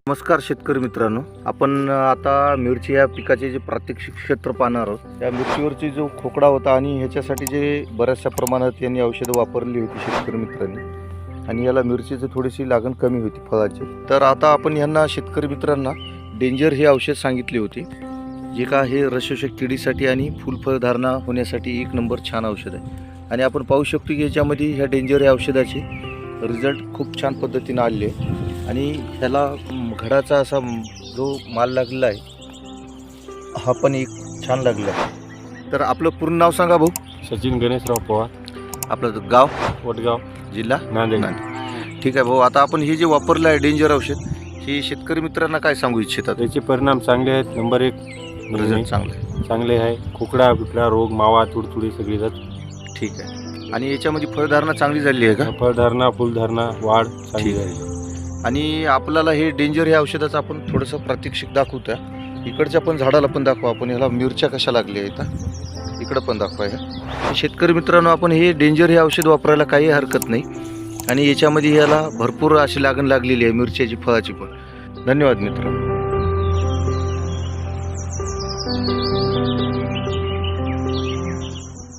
नमस्कार शेतकरी मित्रांनो, आपण आता मिरची या पिकाचे जे प्रात्यक्षिक क्षेत्र पाहणार आहोत. या मिरचीवरची जो खोकडा होता आणि ह्याच्यासाठी जे बऱ्याचशा प्रमाणात यांनी औषधं वापरली होती शेतकरी मित्रांनी, आणि याला मिरचीची थोडीशी लागण कमी होती फळाची. तर आता आपण यांना शेतकरी मित्रांना डेंजर हे औषध सांगितले होते, जे का हे रसशोषक किडीसाठी आणि फुलफळधारणा होण्यासाठी एक नंबर छान औषध आहे. आणि आपण पाहू शकतो की याच्यामध्ये ह्या डेंजर या औषधाचे रिझल्ट खूप छान पद्धतीने आले आणि ह्याला घडाचा असा जो माल लागलेला आहे हा पण एक छान लागला आहे. तर आपलं पूर्ण नाव सांगा भाऊ. सचिन गणेशराव पवार, आपलं गाव, वडगाव, जिल्हा नांदेड. ठीक आहे भाऊ. आता आपण हे जे वापरलं आहे डेंजर औषध, हे शेतकरी मित्रांना काय सांगू इच्छितात? त्याचे परिणाम चांगले आहेत. नंबर 1 रिझल्ट चांगले आहे. खोकडा बिकडा रोग मावा तुडतुडी सगळी जात. ठीक आहे. आणि याच्यामध्ये फळधारणा चांगली झाली आहे का? फळधारणा फुलधारणा वाढ चांगली झाली. आणि आपल्याला हे डेंजर ह्या औषधाचं आपण थोडंसं प्रात्यक्षिक दाखवतो. इकडच्या पण झाडाला पण दाखवा आपण, ह्याला मिरच्या कशा लागल्या आहेत इकडं पण दाखवा. ह्या शेतकरी मित्रांनो, आपण हे डेंजर हे औषध वापरायला काही हरकत नाही आणि याच्यामध्ये याला भरपूर अशी लागण लागलेली आहे मिरच्याची फळाची पण. धन्यवाद मित्रांनो.